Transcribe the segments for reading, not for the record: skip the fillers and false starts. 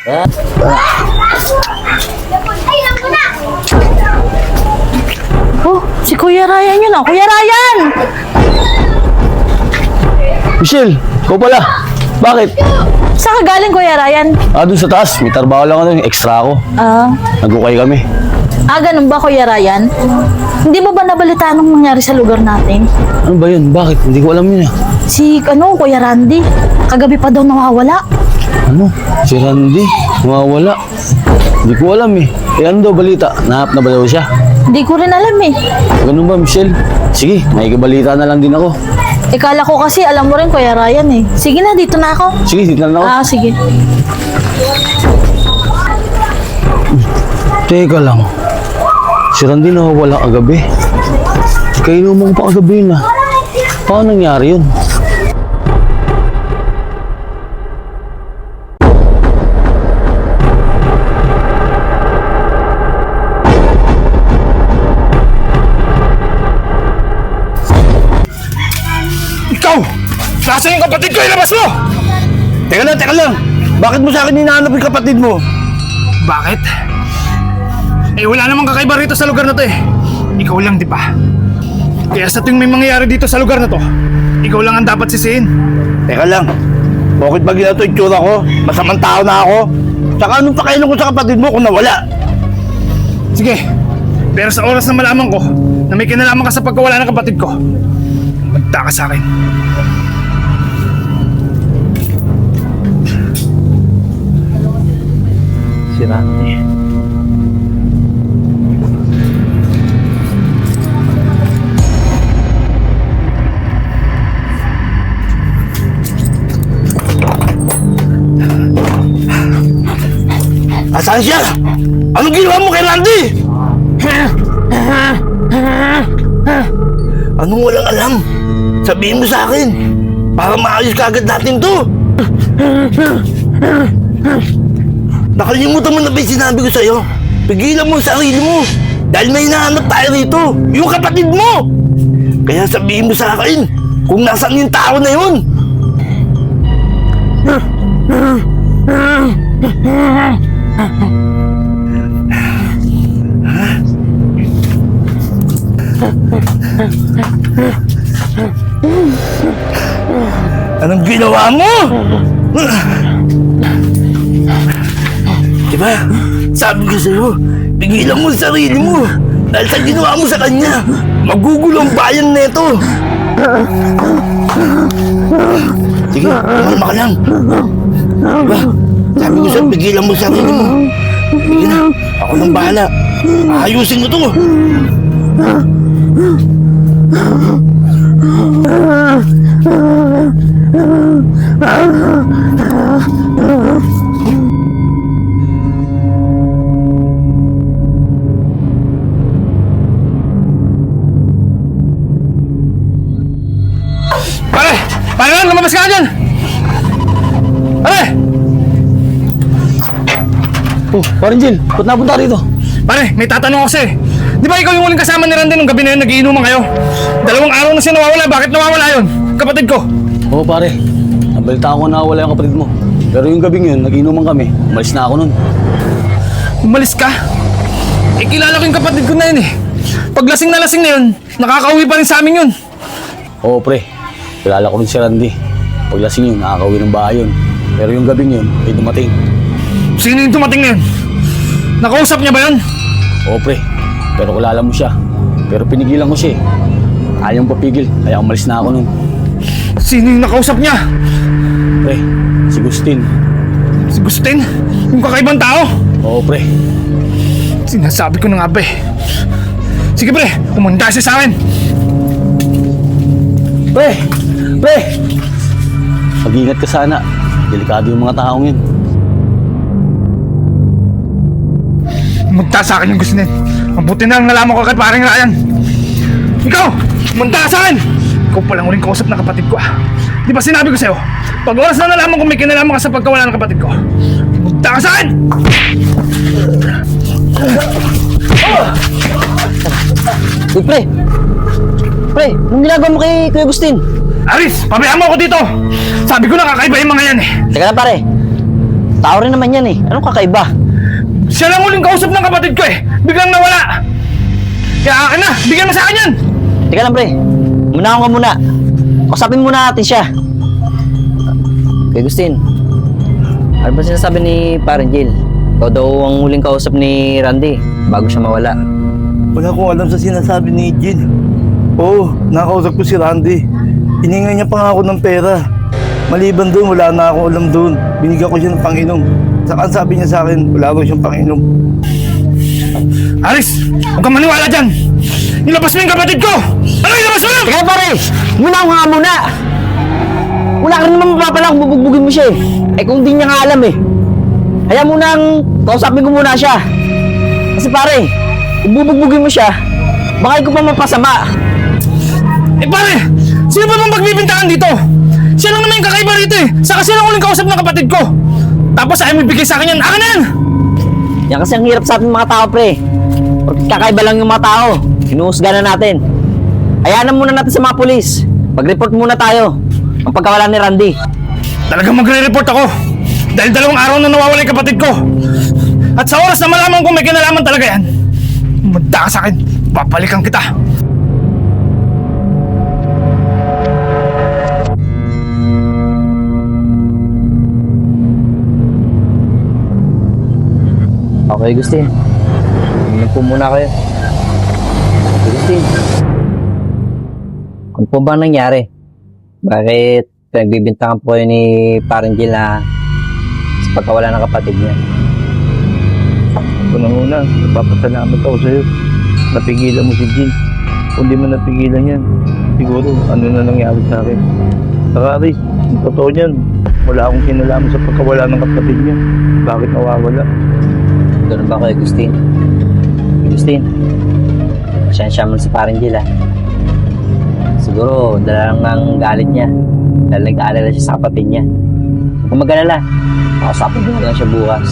Oh, si Kuya Ryan yun, oh. Kuya Ryan! Michelle, ikaw pala. Bakit? Saan ka galing, Kuya Ryan? Doon sa taas. May trabaho lang ako, extra ako. Nagukay kami. Ganun ba, Kuya Ryan? Hindi mo ba nabalitaan anong nangyari sa lugar natin? Ano ba yun? Bakit? Hindi ko alam yun ah. Kuya Randy, kagabi pa daw nawawala. Ano? Si Randy? Nawawala? Hindi ko alam eh. Ano daw balita? Nahanap na ba daw siya? Hindi ko rin alam eh. Ganun ba, Michelle? Sige, may balita na lang din ako. Kala ko kasi alam mo rin, Kuya Ryan eh. Sige na, dito na ako. Sige, dito na ako. Sige. Teka lang. Si Randy nawawala kagabi. Kainuman pa kagabi na. Paano nangyari yun? Ikaw! Nasaan yung kapatid ko? Ilabas mo! Teka lang. Bakit mo sa akin hinahanap yung kapatid mo? Bakit? Wala namang kakaiba rito sa lugar na to eh. Ikaw lang, di ba? Kaya sa tuwing may mangyayari dito sa lugar na to, ikaw lang ang dapat sisihin. Teka lang. Bakit ba ginato yung tsura ko? Masamang tao na ako. Tsaka anong pakailan ko sa kapatid mo kung nawala? Sige, pero sa oras na malaman ko na may kinalaman ka sa pagkawala ng kapatid ko, magta ka sa akin. Si Randy. Asan siya? Anong ginawa mo kay Randy? Anong walang alam? Sabihin mo sa akin para maayos kagad natin to. Nakalimutan mo na ba yung sinabi ko sa'yo? Pigilan mo ang sarili mo dahil may hinahanap tayo rito, yung kapatid mo. Kaya sabihin mo sa akin kung nasaan yung tao na yun. Anong ginawa mo? Diba? Sabi ko sa'yo, pigilan mo ang sarili mo. Dahil sa ginawa mo sa kanya, magugulo ang bayan neto. Sige, kumalma ka lang. Diba? Sabi ko sa'yo, pigilan mo ang sarili mo. Sige na, ako nang bahala. Ayusin ko to. Pare! Pare lang! Lumabas ka dyan! Pare! Oh, parang Jill, ba't napunta rito? Pare, may tatanong ako sa'yo. Di ba ikaw yung huling kasama ni Randy nung gabi na yun nagiinuman kayo? 2 araw na siya nawawala. Bakit nawawala yun? Kapatid ko. Oo pare, nabalita ko na wala yung kapatid mo. Pero yung gabing yun, nag-inuman kami. Umalis na ako nun. Umalis ka? Kilala ko yung kapatid ko na yun eh. Pag lasing na yun, nakakauwi pa rin sa amin yun. Oo pre, kilala ko rin si Randy. Pag lasing yun, nakakauwi ng bahay yun. Pero yung gabing yun, ay dumating. Sino yung dumating na yun? Nakausap niya ba yun? Oo pre, pero kilala mo siya. Pero pinigilan ko siya eh. Ayaw papigil, kaya umalis na ako nun. Sino yung nakausap niya? Pre, si Gustin. Si Gustin? Yung kakaibang tao? Oo pre. Sinasabi ko na nga ba eh. Sige pre, pumunta siya sa akin. Pre! Pre! Mag-ingat ka sana. Delikado yung mga taong yun. Pumunta sa akin yung Gustin. Mabuti na lang nalaman ko kay paring Ryan. Ikaw! Pumunta sa akin! Ikaw palang uling kausap na kapatid ko ah. Di ba sinabi ko sa'yo? Pag oras na nalaman kung may kinalaman ka sa pagkawala ng kapatid ko, pumunta ka sa akin! Uy, pre! Pre, anong ginagawa mo kay Kuya Agustin? Aris, pabayaan mo ako dito! Sabi ko na kakaiba yung mga yan eh. Teka lang pare. Tao rin naman yan eh. Anong kakaiba? Siya lang huling kausap ng kapatid ko eh. Biglang nawala. Kaya akin na, bigyan mo sa akin yan. Teka lang, pre. Muna ka muna. Kausapin muna natin siya. Kay Agustin, ano ba sinasabi ni Parang Jill? Ikaw daw ang huling kausap ni Randy bago siya mawala. Wala akong alam sa sinasabi ni Jill. Oo, nakausap ko si Randy. Hininga niya pa nga ako ng pera. Maliban doon, wala na akong alam doon. Binigyan ko siya ng panginom. Saka ang sabi niya sa akin, wala ko siyang panginom. Aris, huwag kang maniwala dyan. Nilabas mo yung kapatid ko. Ano ilabas mo lang? Teka pare, muna ako nga muna. Wala ka rin naman mapapala kung bubugbugin mo siya eh. Eh kung di niya nga alam eh. Kaya muna ang kausapin ko muna siya. Kasi pare, kung bubugbugin mo siya, baka ko pa mapasama. Eh pare, sino ba bang magbibintangan dito? Siya lang naman yung kakaiba rito eh. Saka siya lang huling kausap ng kapatid ko. Tapos ayaw mo ibigay sa akin yan. Akin na yan! Yan kasi ang hirap sa ating mga tao, pre. Porque kakaiba lang yung mga tao. Hinuhusga na natin. Ayanan muna natin sa mga pulis. Mag-report muna tayo ang pagkawala ni Randy. Talagang magre-report ako. Dahil 2 araw na nawawala yung kapatid ko. At sa oras na malaman kung may kinalaman talaga yan, umanda ka sa akin. Papalikan kita. Okay, Agustin. Tingnan po muna kayo. Agustin. Ano po ba nangyari? Bakit pinagbibintangan po kayo ni Parang Jill na sa pagkawala ng kapatid niya? Unang-una, napapasalamat ako sa'yo. Napigilan mo si Jill. Kung di mo napigilan yan, siguro ano na nangyari sa akin. Saka Aris, ang totoo niyan, wala akong kinalaman sa pagkawala ng kapatid niya. Bakit nawawala? Ganun ba kayo, Agustin? Agustin, pasensya mo sa Parang Jill ah. Siguro, dala lang ng galit niya. Dahil nag-aalala siya sa kapatid niya. Kung mag-alala, makasapin ko na lang siya bukas.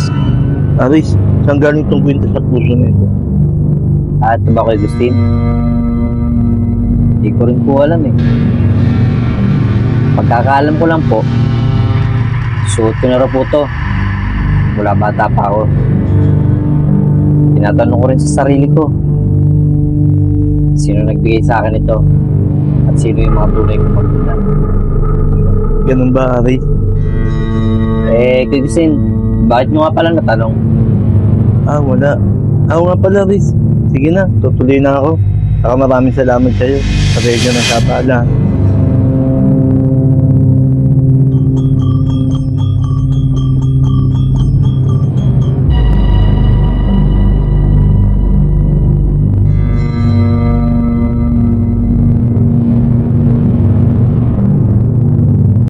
Aris, saan galing itong kwenta sa puso nito? At ba kayo, Agustin? Hindi ko rin po alam eh. Pagkakaalam ko lang po, suot ko na raw po to. Mula bata pa ako. Tinatanong ko rin sa sarili ko, sino nagbigay sa akin ito? At sino yung mga tunay kong magulang? Ganun ba, Aris? Eh, Agustin, bakit nyo nga pala natanong? Wala. Ako nga pala, Aris. Sige na, tutuloy na ako. Saka maraming salamat sa'yo. Sa regyo ng kapala.